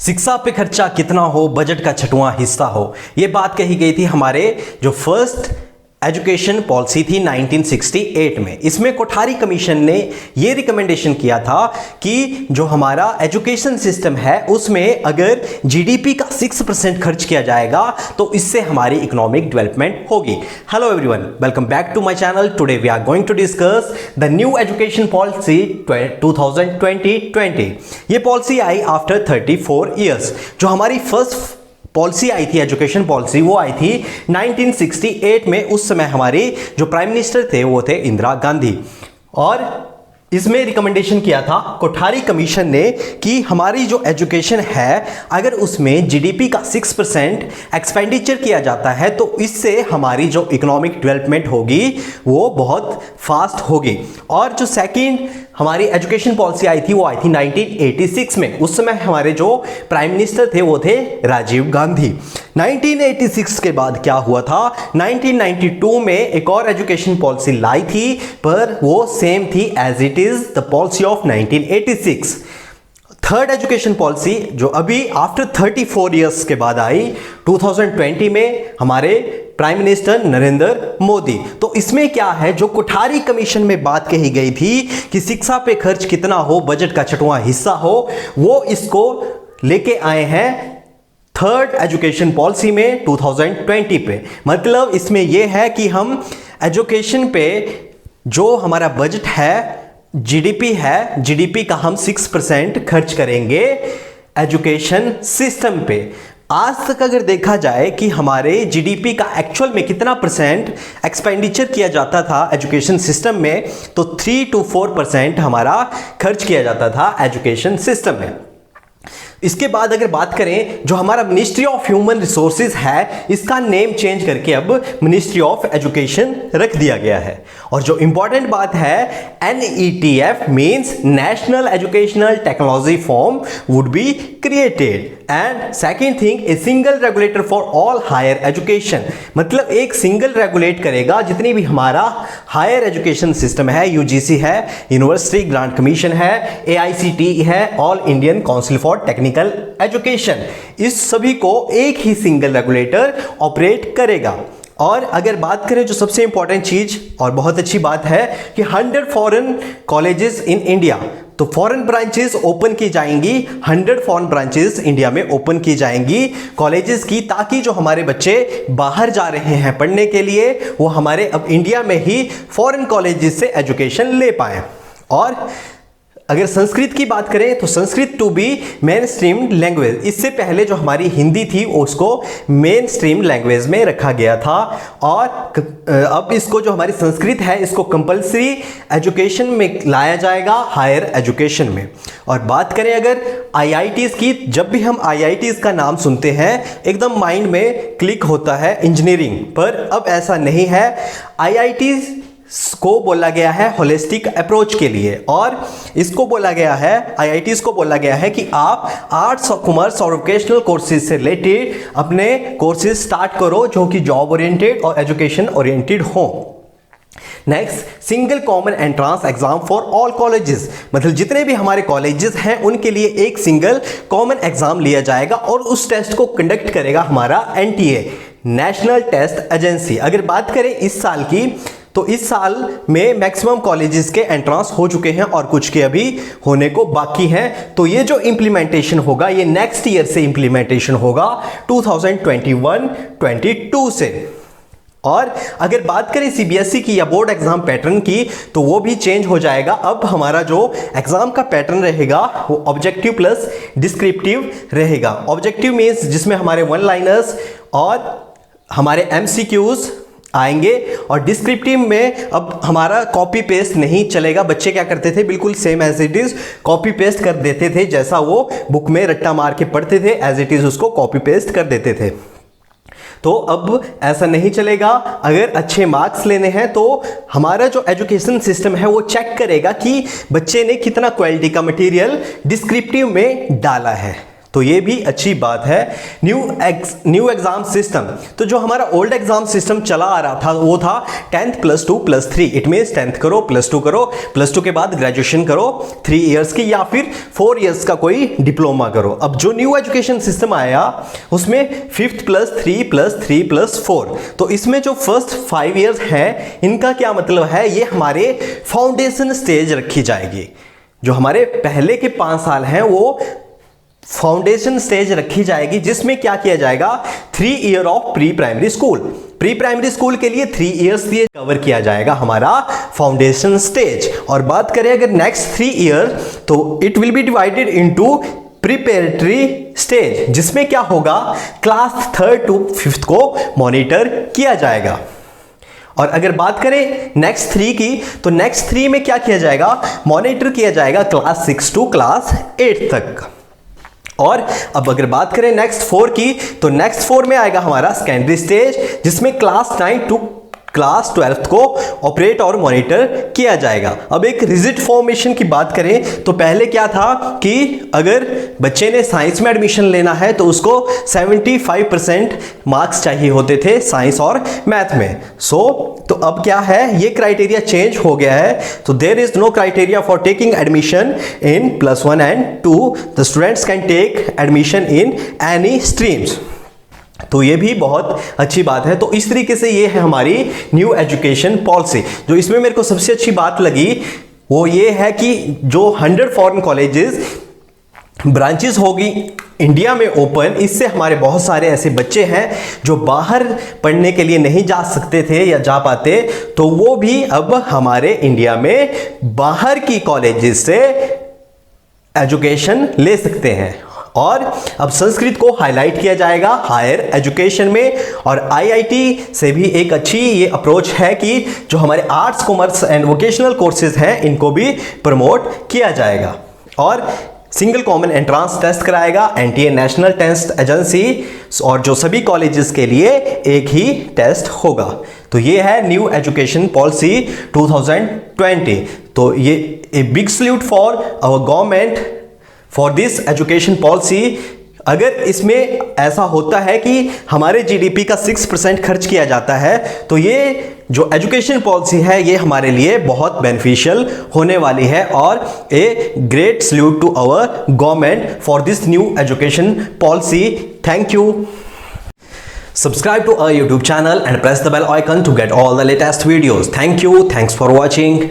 शिक्षा पे खर्चा कितना हो, बजट का छठवां हिस्सा हो, ये बात कही गई थी हमारे जो फर्स्ट एजुकेशन पॉलिसी थी 1968 में। इसमें कोठारी कमीशन ने ये रिकमेंडेशन किया था कि जो हमारा एजुकेशन सिस्टम है उसमें अगर जीडीपी का 6% खर्च किया जाएगा तो इससे हमारी इकोनॉमिक डेवलपमेंट होगी। Hello everyone, welcome back to my channel. Today we are going to discuss the new education policy 2020। ये पॉलिसी आई आफ्टर 34 ईयर्स। जो हमारी फर्स्ट पॉलिसी आई थी, एजुकेशन पॉलिसी, वो आई थी 1968 में। उस समय हमारे जो प्राइम मिनिस्टर थे वो थे इंदिरा गांधी, और इसमें रिकमेंडेशन किया था कोठारी कमीशन ने कि हमारी जो एजुकेशन है अगर उसमें जीडीपी का 6% एक्सपेंडिचर किया जाता है तो इससे हमारी जो इकोनॉमिक डेवलपमेंट होगी वो बहुत फास्ट होगी। और जो सेकंड हमारी एजुकेशन पॉलिसी आई थी वो आई थी 1986 में। उस समय हमारे जो प्राइम मिनिस्टर थे वो थे राजीव गांधी। 1986 के बाद क्या हुआ था, 1992 में एक और एजुकेशन पॉलिसी लाई थी, पर वो सेम थी as it is the policy of 1986। Third education policy जो अभी आफ्टर 34 इयर्स के बाद आई 2020 में, हमारे प्राइम मिनिस्टर नरेंद्र मोदी। तो इसमें क्या है, जो कोठारी कमीशन में बात कही गई थी कि शिक्षा पे खर्च कितना हो, बजट का छठवां हिस्सा हो, वो इसको लेके आए हैं थर्ड एजुकेशन पॉलिसी में 2020 पे। मतलब इसमें यह है कि हम एजुकेशन पे जो हमारा बजट है, जीडीपी है, जीडीपी का हम 6% खर्च करेंगे एजुकेशन सिस्टम पे। आज तक अगर देखा जाए कि हमारे जीडीपी का एक्चुअल में कितना परसेंट एक्सपेंडिचर किया जाता था एजुकेशन सिस्टम में, तो 3 to 4% हमारा खर्च किया जाता था एजुकेशन सिस्टम में। इसके बाद अगर बात करें, जो हमारा मिनिस्ट्री ऑफ ह्यूमन रिसोर्सेज है, इसका नेम चेंज करके अब मिनिस्ट्री ऑफ एजुकेशन रख दिया गया है। और जो इंपॉर्टेंट बात है, NETF means national educational technology form would be created. And second thing, a single regulator for all higher education. मतलब एक सिंगल रेगुलेट करेगा जितनी भी हमारा हायर एजुकेशन सिस्टम है, यूजीसी है, यूनिवर्सिटी ग्रांट कमीशन है, AICTE है, all Indian council for technical education. इस सभी को एक ही सिंगल रेगुलेटर ऑपरेट करेगा। और अगर बात करें जो सबसे इंपॉर्टेंट चीज और बहुत अच्छी बात है कि 100 फॉरेन कॉलेजेस इन इंडिया, तो फॉरेन ब्रांचेस ओपन की जाएंगी, 100 फॉरेन ब्रांचेस इंडिया में ओपन की जाएंगी कॉलेजेस की, ताकि जो हमारे बच्चे बाहर जा रहे हैं पढ़ने के लिए वो हमारे अब इंडिया में ही फॉरेन कॉलेजेस से एजुकेशन ले पाए। और अगर संस्कृत की बात करें तो Sanskrit to be mainstream language. इससे पहले जो हमारी हिंदी थी उसको मेन स्ट्रीम लैंग्वेज में रखा गया था, और अब इसको जो हमारी संस्कृत है इसको कंपलसरी एजुकेशन में लाया जाएगा, हायर एजुकेशन में। और बात करें अगर IITs की, जब भी हम IITs का नाम सुनते हैं एकदम माइंड में क्लिक होता है इंजीनियरिंग, पर अब ऐसा नहीं है। IITs को बोला गया है होलिस्टिक अप्रोच के लिए, और इसको बोला गया है, IITs को बोला गया है कि आप आर्ट्स, कॉमर्स और वोकेशनल कोर्सेज से रिलेटेड अपने कोर्सेज स्टार्ट करो जो कि जॉब ओरिएंटेड और एजुकेशन ओरिएंटेड हो। Next, single common entrance exam for all colleges. मतलब जितने भी हमारे कॉलेजेस हैं उनके लिए एक सिंगल कॉमन एग्जाम लिया जाएगा, और उस टेस्ट को कंडक्ट करेगा हमारा NTA, नेशनल टेस्ट एजेंसी। अगर बात करें इस साल की, तो इस साल में मैक्सिमम कॉलेजेस के एंट्रेंस हो चुके हैं और कुछ के अभी होने को बाकी हैं। तो ये जो इंप्लीमेंटेशन होगा ये नेक्स्ट ईयर से इंप्लीमेंटेशन होगा 2021-22 से। और अगर बात करें CBSE की या बोर्ड एग्जाम पैटर्न की, तो वो भी चेंज हो जाएगा। अब हमारा जो एग्जाम का पैटर्न रहेगा वो ऑब्जेक्टिव प्लस डिस्क्रिप्टिव रहेगा। ऑब्जेक्टिव मीन्स जिसमें हमारे वन लाइनर्स और हमारे MCQs आएंगे, और डिस्क्रिप्टिव में अब हमारा कॉपी पेस्ट नहीं चलेगा। बच्चे क्या करते थे, बिल्कुल same as it is copy paste कर देते थे, जैसा वो बुक में रट्टा मार के पढ़ते थे एज इट इज उसको कॉपी पेस्ट कर देते थे। तो अब ऐसा नहीं चलेगा। अगर अच्छे मार्क्स लेने हैं तो हमारा जो एजुकेशन सिस्टम है वो चेक करेगा कि बच्चे ने कितना क्वालिटी का मटेरियल डिस्क्रिप्टिव में डाला है। तो ये भी अच्छी बात है। न्यू एग्जाम सिस्टम, तो जो हमारा ओल्ड एग्जाम सिस्टम चला आ रहा था वो था 10th +2 +3, इट मीन्स 10th करो +2 करो, +2 के बाद ग्रेजुएशन करो 3 इयर्स की या फिर 4 इयर्स का कोई डिप्लोमा करो। अब जो न्यू एजुकेशन सिस्टम आया उसमें 5th +3 +3 +4, तो इसमें जो फर्स्ट 5 इयर्स हैं इनका क्या मतलब है, ये हमारे फाउंडेशन स्टेज रखी जाएगी। जो हमारे पहले के 5 साल हैं वो फाउंडेशन स्टेज रखी जाएगी, जिसमें क्या किया जाएगा, 3 year of pre primary school. Pre primary school के लिए 3 इयर्स ये कवर किया जाएगा हमारा फाउंडेशन स्टेज। और बात करें अगर नेक्स्ट 3 ईयर, तो it will be divided into preparatory stage, जिसमें क्या होगा, क्लास 3rd to 5th को मॉनिटर किया जाएगा। और अगर बात करें नेक्स्ट 3 की, तो नेक्स्ट 3 में क्या किया जाएगा, मॉनिटर किया जाएगा क्लास 6 to क्लास 8 तक। और अब अगर बात करें नेक्स्ट 4 की, तो नेक्स्ट 4 में आएगा हमारा सेकेंडरी स्टेज, जिसमें क्लास 9 to क्लास 12th को ऑपरेट और मॉनिटर किया जाएगा। अब एक रिजिड फॉर्मेशन की बात करें तो पहले क्या था कि अगर बच्चे ने साइंस में एडमिशन लेना है तो उसको 75% मार्क्स चाहिए होते थे साइंस और मैथ में। तो अब क्या है, ये क्राइटेरिया चेंज हो गया है। तो there is no criteria for taking admission in +1 and 2, the students can take admission in any streams. तो ये भी बहुत अच्छी बात है। तो इस तरीके से ये है हमारी न्यू एजुकेशन पॉलिसी। जो इसमें मेरे को सबसे अच्छी बात लगी वो ये है कि जो 100 फॉरेन कॉलेजेस ब्रांचेस होगी इंडिया में ओपन, इससे हमारे बहुत सारे ऐसे बच्चे हैं जो बाहर पढ़ने के लिए नहीं जा सकते थे या जा पाते, तो वो भी अब हमारे इंडिया में बाहर की कॉलेजेस से एजुकेशन ले सकते हैं। और अब संस्कृत को हाईलाइट किया जाएगा हायर एजुकेशन में। और आईआईटी से भी एक अच्छी ये अप्रोच है कि जो हमारे arts, commerce and vocational courses हैं इनको भी प्रमोट किया जाएगा। और सिंगल कॉमन एंट्रेंस टेस्ट कराएगा एनटीए नेशनल टेस्ट एजेंसी, और जो सभी कॉलेजेस के लिए एक ही टेस्ट होगा। तो ये है न्यू एजुकेशन पॉलिसी 2020। तो ये a big salute for our government for this education policy. अगर इसमें ऐसा होता है कि हमारे जीडीपी का 6% खर्च किया जाता है, तो ये जो एजुकेशन पॉलिसी है ये हमारे लिए बहुत बेनिफिशियल होने वाली है। और a great salute to our government for this new education policy. Thank you. Subscribe to our YouTube channel and press the bell icon to get all the latest videos. Thank you. Thanks for watching.